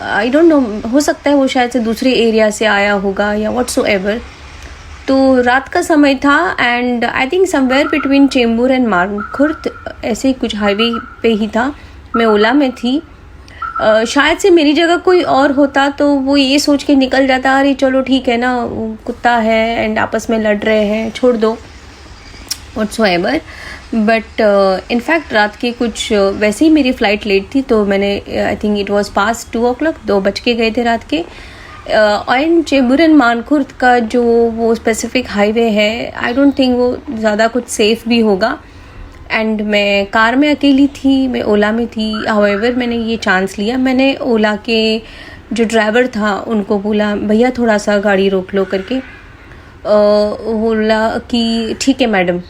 Speaker 3: आई डोंट नो, हो सकता है वो शायद से दूसरे एरिया से आया होगा या व्हाट्सोएवर. तो रात का समय था and I think somewhere between Chembur and Mankhurd, ऐसे ही कुछ हाईवे पे ही था. मैं ओला में थी. शायद से मेरी जगह कोई और होता तो वो ये सोच के निकल जाता, अरे चलो ठीक है ना, कुत्ता है एंड आपस में लड़ रहे हैं, छोड़ दो, व्हाट्सोएवर. बट इनफैक्ट रात के कुछ वैसे ही मेरी फ़्लाइट लेट थी, तो मैंने I think it was pass 2 o'clock, 2 बज के गए थे रात के. एंड चेंबूर एंड मानखुर्द का जो वो स्पेसिफिक हाईवे है, आई डोंट थिंक वो ज़्यादा कुछ सेफ़ भी होगा. एंड मैं कार में अकेली थी, मैं ओला में थी. हाउएवर मैंने ये चांस लिया. मैंने ओला के जो ड्राइवर था उनको बोला, भैया थोड़ा सा गाड़ी रोक लो करके. बोला कि ठीक है मैडम.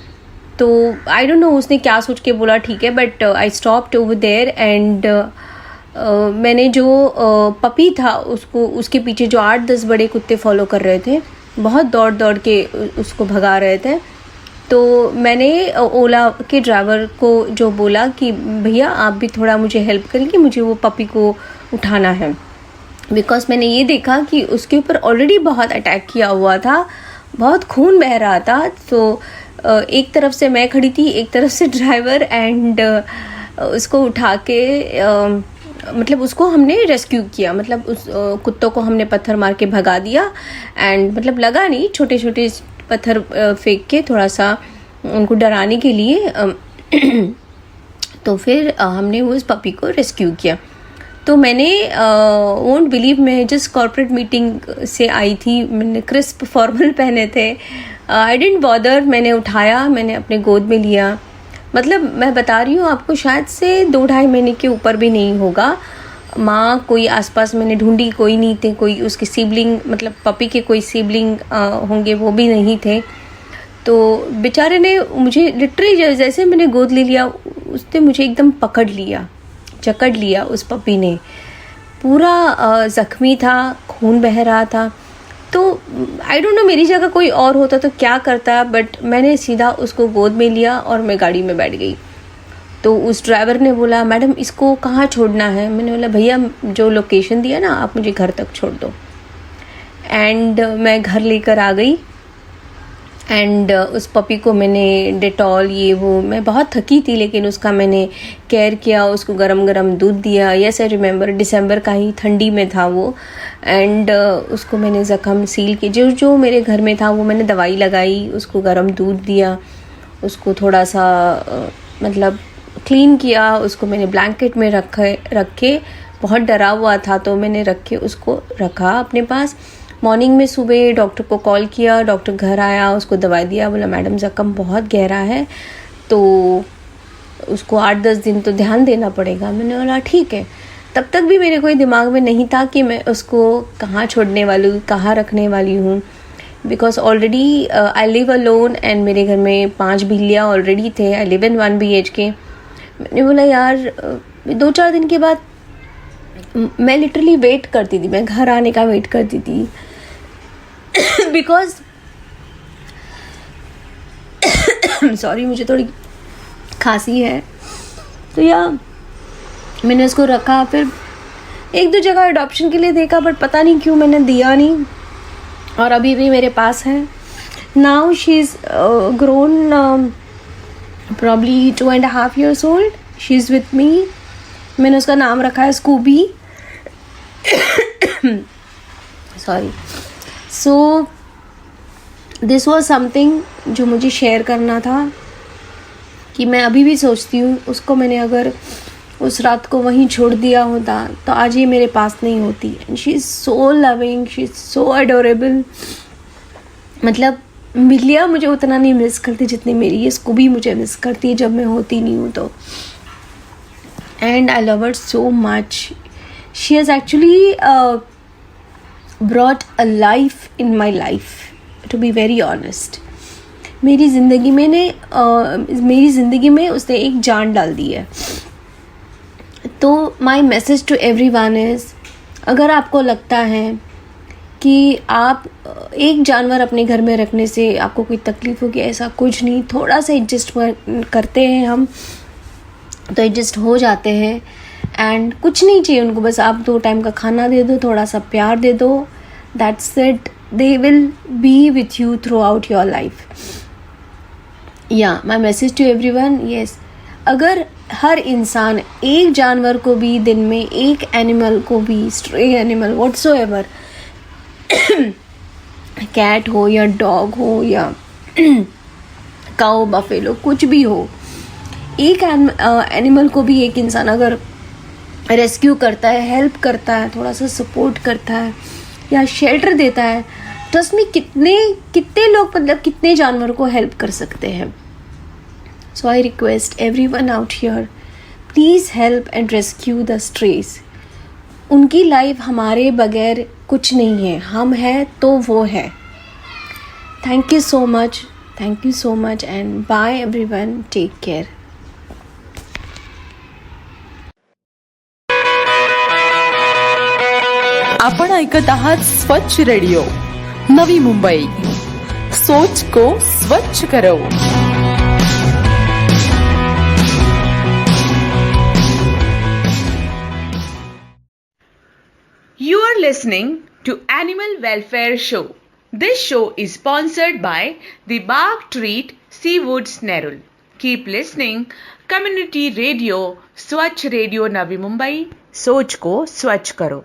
Speaker 3: तो आई डोंट नो उसने क्या सोच के बोला ठीक है, but I stopped over there and मैंने जो पपी था उसको, उसके पीछे जो 8-10 बड़े कुत्ते फॉलो कर रहे थे, बहुत दौड़ दौड़ के उसको भगा रहे थे. तो मैंने ओला के ड्राइवर को जो बोला कि भैया आप भी थोड़ा मुझे हेल्प करेंगे, मुझे वो पपी को उठाना है. बिकॉज मैंने ये देखा कि उसके ऊपर ऑलरेडी बहुत अटैक किया हुआ था, बहुत खून बह रहा था. तो एक तरफ से मैं खड़ी थी, एक तरफ से ड्राइवर, एंड उसको उठा के मतलब उसको हमने रेस्क्यू किया. मतलब उस कुत्तों को हमने पत्थर मार के भगा दिया. एंड मतलब लगा नहीं, छोटे छोटे पत्थर फेंक के थोड़ा सा उनको डराने के लिए. तो फिर हमने उस पपी को रेस्क्यू किया. तो मैंने वोंट बिलीव, मैं जिस कॉर्पोरेट मीटिंग से आई थी, मैंने क्रिस्प फॉर्मल पहने थे. आई डिडंट बॉदर, मैंने उठाया, मैंने अपने गोद में लिया. मतलब मैं बता रही हूँ आपको, शायद से 2-2.5 महीने के ऊपर भी नहीं होगा. माँ कोई आसपास मैंने ढूंढी, कोई नहीं थे. कोई उसके सिबलिंग, मतलब पपी के कोई सिबलिंग होंगे, वो भी नहीं थे. तो बेचारे ने मुझे लिटरली जैसे मैंने गोद ले लिया, उसने मुझे एकदम पकड़ लिया, जकड़ लिया. उस पपी ने पूरा ज़ख्मी था, खून बह रहा था. तो आई डोंट नो मेरी जगह कोई और होता तो क्या करता, बट मैंने सीधा उसको गोद में लिया और मैं गाड़ी में बैठ गई। तो उस ड्राइवर ने बोला मैडम इसको कहाँ छोड़ना है? मैंने बोला भैया जो लोकेशन दिया ना आप मुझे घर तक छोड़ दो। एंड मैं घर लेकर आ गई एंड उस पपी को मैंने डेटॉल ये वो, मैं बहुत थकी थी लेकिन उसका मैंने केयर किया, उसको गरम गरम दूध दिया। यस आई रिमेंबर दिसंबर का ही ठंडी में था वो। एंड उसको मैंने ज़ख़म सील के जो जो मेरे घर में था वो मैंने दवाई लगाई, उसको गरम दूध दिया, उसको थोड़ा सा मतलब क्लीन किया, उसको मैंने ब्लैंकेट में रखे बहुत डरा हुआ था तो मैंने रख के उसको रखा अपने पास। मॉर्निंग में सुबह डॉक्टर को कॉल किया, डॉक्टर घर आया, उसको दवाई दिया, बोला मैडम ज़ख़म बहुत गहरा है तो उसको 8-10 दिन तो ध्यान देना पड़ेगा। मैंने बोला ठीक है। तब तक भी मेरे कोई दिमाग में नहीं था कि मैं उसको कहाँ छोड़ने वाली हूँ, कहाँ रखने वाली हूँ, because already I live alone and मेरे घर में 5 बिल्लियाँ ऑलरेडी थे। I live in 1 BHK। मैंने बोला यार 2-4 दिन के बाद मैं लिटरली वेट करती थी, मैं घर आने का वेट करती थी बिकॉज सॉरी मुझे थोड़ी खांसी है। तो या मैंने उसको रखा, फिर 1-2 जगह अडॉप्शन के लिए देखा बट पता नहीं क्यों मैंने दिया नहीं और अभी भी मेरे पास है। Now she is grown probably 2.5 years old। She is with me. मैंने उसका नाम रखा है Scooby. Sorry. So this was something जो मुझे शेयर करना था कि मैं अभी भी सोचती हूँ उसको मैंने अगर उस रात को वहीं छोड़ दिया होता तो आज ये मेरे पास नहीं होती। And she is so loving, she is so adorable. मतलब बिल्लियाँ मुझे उतना नहीं मिस करती जितनी मेरी ये स्कूबी मुझे मिस करती है जब मैं होती नहीं हूँ तो। And I love her so much. She has actually brought a life in my life, to be very honest। मेरी ज़िंदगी में उसने एक जान डाल दी है। तो my message to everyone is, अगर आपको लगता है कि आप एक जानवर अपने घर में रखने से आपको कोई तकलीफ़ होगी, ऐसा कुछ नहीं। थोड़ा सा एडजस्ट करते हैं हम तो एडजस्ट हो जाते हैं। एंड कुछ नहीं चाहिए उनको, बस आप 2 टाइम का खाना दे दो, थोड़ा सा प्यार दे दो, that's it. They will be with you throughout your life. या my message to everyone, yes, अगर हर इंसान एक जानवर को भी दिन में, एक एनिमल को भी, स्ट्रे एनिमल व्हाटसोएवर, कैट हो या डॉग हो या काऊ, बफेलो, कुछ भी हो, एक एनिमल को भी एक इंसान अगर रेस्क्यू करता है, हेल्प करता है, थोड़ा सा सपोर्ट करता है या शेल्टर देता है, ट्रस्ट में कितने लोग, मतलब कितने जानवर को हेल्प कर सकते हैं। So I request everyone out here, please help and rescue the strays. उनकी लाइफ हमारे बगैर कुछ नहीं है, हम हैं तो वो है। Thank you so much and bye everyone, take care.
Speaker 1: आपण ऐकत आहात स्वच्छ रेडिओ नवी मुंबई। सोच को स्वच्छ करो।
Speaker 2: You are listening to Animal Welfare Show. This show is sponsored by the Bark Treat Seawoods Nerul. Keep listening. Community Radio, Swachh Radio Navi Mumbai. सोच को स्वच्छ करो।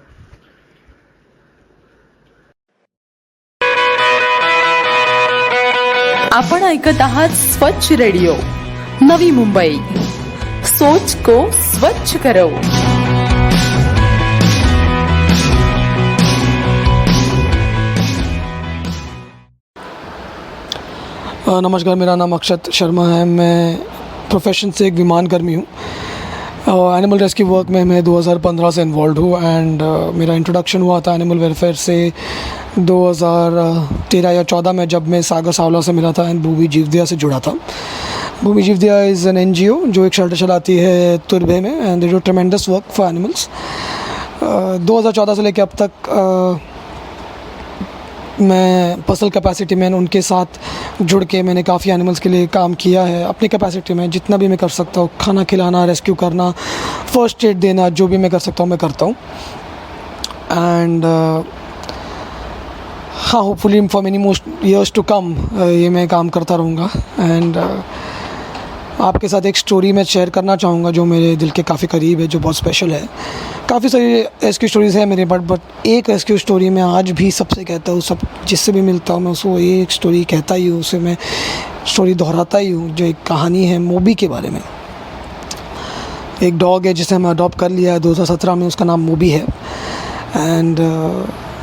Speaker 1: आपण ऐकत आहात स्वच्छ रेडिओ नवी मुंबई। सोच को स्वच्छ करो।
Speaker 8: नमस्कार, मेरा नाम अक्षत शर्मा है। मैं प्रोफेशन से एक विमान कर्मी हूँ। एनिमल रेस्क्यू वर्क में मैं 2015 से इन्वॉल्व हूँ एंड मेरा इंट्रोडक्शन हुआ था एनिमल वेलफेयर से 2013 या 14 में, जब मैं सागर सावला से मिला था एंड भूमि जीवदया से जुड़ा था। भूमि जीवदया इज़ एन NGO जो एक शेल्टर चलाती है तुरभे में and they do ट्रेमेंडस work for animals. 2014 से लेकर अब तक मैं पर्सनल कैपेसिटी में उनके साथ जुड़ के मैंने काफ़ी एनिमल्स के लिए काम किया है। अपनी कैपेसिटी में जितना भी मैं कर सकता हूँ, खाना खिलाना, रेस्क्यू करना, फर्स्ट एड देना, जो भी मैं कर सकता हूँ मैं करता हूँ। एंड हाँ, hopefully for many most years to come ये मैं काम करता रहूँगा। एंड आपके साथ एक स्टोरी मैं शेयर करना चाहूँगा जो मेरे दिल के काफ़ी करीब है, जो बहुत स्पेशल है। काफ़ी सारी रेस्क्यू स्टोरीज़ है मेरे बट एक रेस्क्यू स्टोरी मैं आज भी सबसे कहता हूँ, सब जिससे भी मिलता हूँ मैं उसको एक स्टोरी कहता ही हूँ, उसे मैं स्टोरी दोहराता ही हूँ। जो एक कहानी है मोबी के बारे में। एक डॉग है जिसे हम अडॉप्ट कर लिया है 2017 में, उसका नाम मोबी है। एंड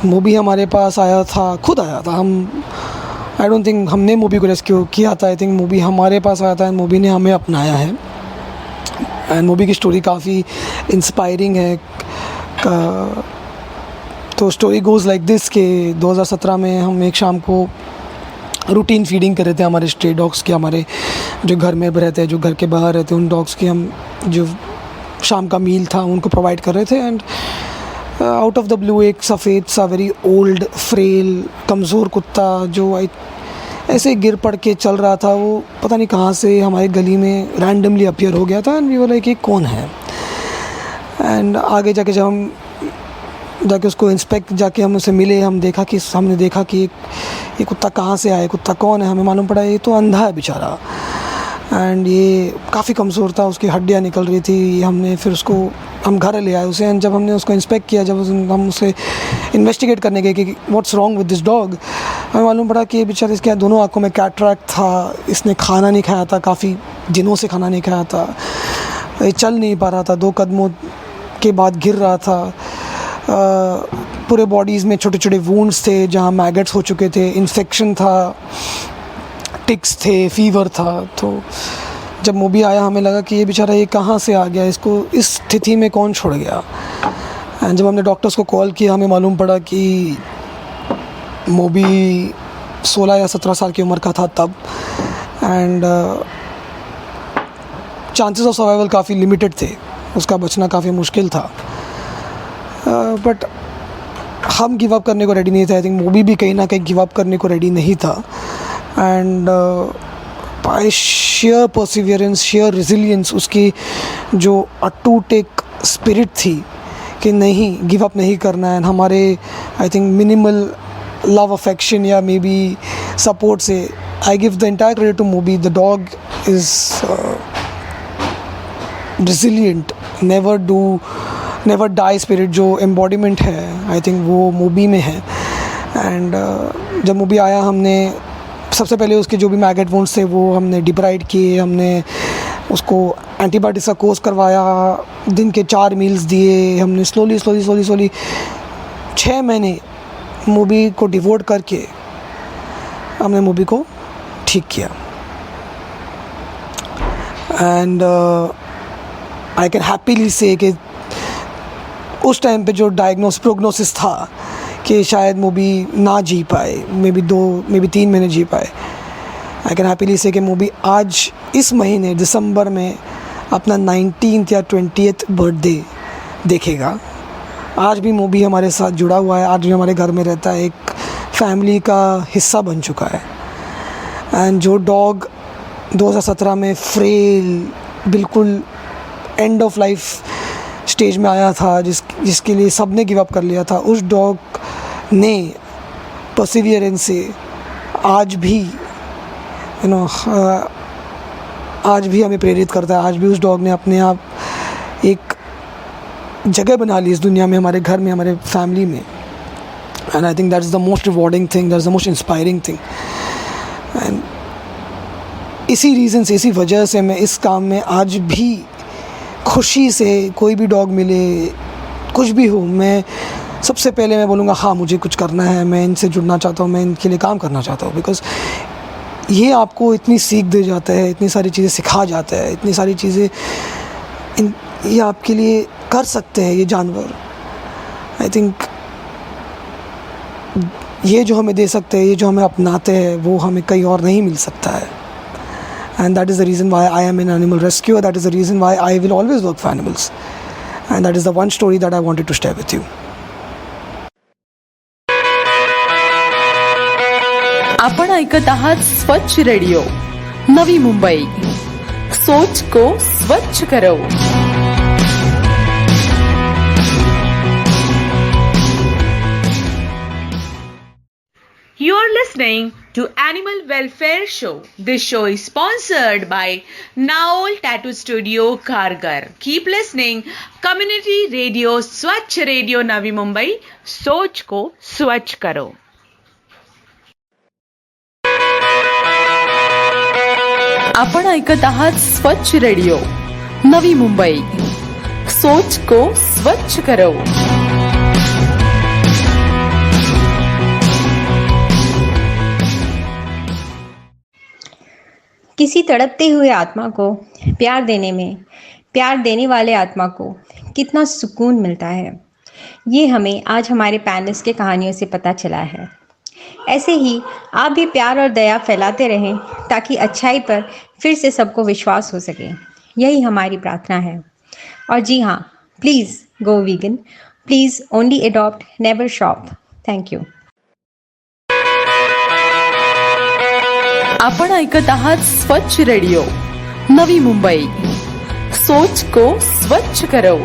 Speaker 8: मोबी हमारे पास आया था, खुद आया था। आई डोंट थिंक हमने मूवी को रेस्क्यू किया था, आई थिंक मूवी हमारे पास आया था एंड मूवी ने हमें अपनाया है। एंड मूवी की स्टोरी काफ़ी इंस्पायरिंग है। तो स्टोरी गोज़ लाइक दिस कि 2017 में हम एक शाम को रूटीन फीडिंग कर रहे थे हमारे स्ट्रे डॉग्स की, हमारे जो घर में रहते हैं, जो घर के बाहर रहते हैं, उन डॉग्स की हम जो शाम का मील था उनको प्रोवाइड कर रहे थे। And out of the blue एक सफ़ेद सा वेरी ओल्ड फ्रेल कमज़ोर कुत्ता जो ऐसे गिर पड़ के चल रहा था, वो पता नहीं कहाँ से हमारे गली में रैंडमली अपीयर हो गया था। एंड वी वर लाइक ये कौन है। एंड आगे जाके जब हम जाके उसको इंस्पेक्ट जाके हम उसे मिले, हमने देखा कि ये कुत्ता कहाँ से आया, कुत्ता कौन है। हमें मालूम पड़ा ये तो अंधा है बेचारा। एंड ये काफ़ी कमज़ोर था, उसकी हड्डियाँ निकल रही थी। हमने फिर उसको हम घर ले आए उसे। एंड जब हमने उसको इंस्पेक्ट किया, जब हम उसे इन्वेस्टिगेट करने गए कि what's wrong with this dog, हमें मालूम पड़ा कि ये बेचारे इसके दोनों आँखों में कैटरैक्ट था। इसने खाना नहीं खाया था, काफ़ी दिनों से खाना नहीं खाया था। ये चल नहीं पा रहा था, 2 कदमों के बाद गिर रहा था। पूरे बॉडीज़ में छोटे छोटे वुंड्स थे जहाँ मैगट्स हो चुके थे, इन्फेक्शन था, टिक्स थे, फीवर था। तो जब मूवी आया हमें लगा कि ये बेचारा ये कहाँ से आ गया, इसको इस स्थिति में कौन छोड़ गया। एंड जब हमने डॉक्टर्स को कॉल किया, हमें मालूम पड़ा कि मूवी 16 या 17 साल की उम्र का था तब। एंड चांसेस ऑफ सर्वाइवल काफ़ी लिमिटेड थे, उसका बचना काफ़ी मुश्किल था। बट हम गिव अप करने को रेडी नहीं थे। आई थिंक मूवी भी कहीं ना कहीं गिव अप करने को रेडी नहीं था। And by sheer perseverance, sheer resilience, उसकी जो अटूट एक स्पिरिट थी कि नहीं गिव अप नहीं करना है। हमारे I think minimal love affection या मे बी सपोर्ट से I give the entire credit to movie. The dog is resilient, never die spirit जो एम्बॉडीमेंट है आई थिंक वो मूवी में है। एंड जब मूवी आया, हमने सबसे पहले उसके जो भी मैगट वुंड्स थे वो हमने डिब्राइड किए, हमने उसको एंटीबायोटिक्स का कोर्स करवाया, दिन के 4 मील्स दिए। हमने स्लोली 6 महीने मूवी को डिवोट करके हमने मूवी को ठीक किया। एंड आई कैन हैप्पीली से कि उस टाइम पे जो प्रोग्नोसिस था कि शायद मूवी ना जी पाए, मे बी 3 महीने जी पाए, आई कैन हैप्पीली से कि मूवी आज इस महीने दिसंबर में अपना 19th या 20th बर्थडे देखेगा। आज भी मूवी हमारे साथ जुड़ा हुआ है, आज भी हमारे घर में रहता है, एक फैमिली का हिस्सा बन चुका है। एंड जो डॉग 2017 में फ्रेल, बिल्कुल एंड ऑफ लाइफ स्टेज में आया था, जिसके लिए सब ने गिव अप कर लिया था, उस डॉग ने परसिवियरेंस से आज भी आज भी हमें प्रेरित करता है। आज भी उस डॉग ने अपने आप एक जगह बना ली इस दुनिया में, हमारे घर में, हमारे फैमिली में। And I think that is the most rewarding thing, that is the most inspiring thing. And इसी रीज़न से, इसी वजह से मैं इस काम में आज भी खुशी से, कोई भी डॉग मिले, कुछ भी हो, मैं सबसे पहले मैं बोलूँगा हाँ मुझे कुछ करना है, मैं इनसे जुड़ना चाहता हूँ, मैं इनके लिए काम करना चाहता हूँ। बिकॉज़ ये आपको इतनी सीख दे जाता है, इतनी सारी चीज़ें सिखा जाता है, इतनी सारी चीज़ें ये आपके लिए कर सकते हैं ये जानवर। आई थिंक ये जो हमें दे सकते हैं, ये जो हमें अपनाते हैं, वो हमें कहीं और नहीं मिल सकता है। And that is the reason why I am an animal rescuer. That is the reason why I will always work for animals. And that is the one story that I wanted to share with you.
Speaker 1: आपण ऐकत आहात स्वच्छ radio Navi Mumbai. सोच को स्वच्छ करो.
Speaker 2: You are listening to Animal Welfare Show. This show is sponsored by Naol Tattoo Studio, Khargar. Keep listening. Community Radio, Swachh Radio, Navi Mumbai. सोच को स्वच्छ करो.
Speaker 1: आपण ऐकत आहात स्वच्छ रेडिओ नवी मुंबई. सोच को स्वच्छ करो.
Speaker 3: किसी तड़पते हुए आत्मा को प्यार देने में प्यार देने वाले आत्मा को कितना सुकून मिलता है, ये हमें आज हमारे पैनलिस्ट के कहानियों से पता चला है. ऐसे ही आप भी प्यार और दया फैलाते रहें ताकि अच्छाई पर फिर से सबको विश्वास हो सके. यही हमारी प्रार्थना है. और जी हाँ, please go vegan, please only adopt, never shop. Thank you.
Speaker 1: आपण ऐकत आहात स्वच्छ रेडिओ नवी मुंबई. सोच को स्वच्छ करो.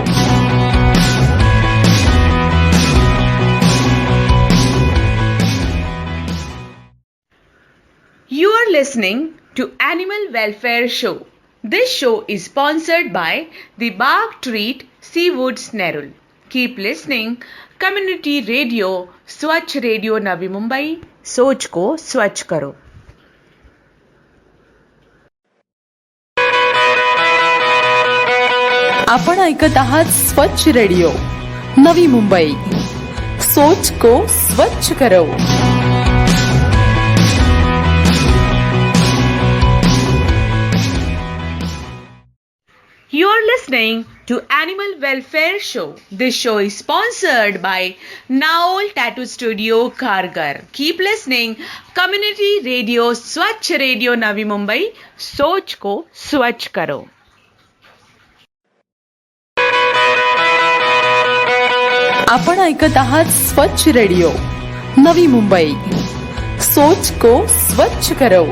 Speaker 2: You are listening to Animal Welfare Show. This show is sponsored by the Bark Treat Seawoods Nerul. Keep listening. Community Radio, Swachh Radio Navi Mumbai. सोच को स्वच्छ करो.
Speaker 1: आपण ऐकत आहात स्वच्छ रेडिओ नवी मुंबई. सोच को स्वच्छ करो.
Speaker 2: You are listening to Animal Welfare Show. This show is sponsored by Naol Tattoo Studio, Khargar. Keep listening. Community Radio, Swachh Radio Navi Mumbai. सोच को स्वच्छ करो.
Speaker 1: आपण ऐकत आहात स्वच्छ रेडिओ नवी मुंबई. सोच को स्वच्छ करो.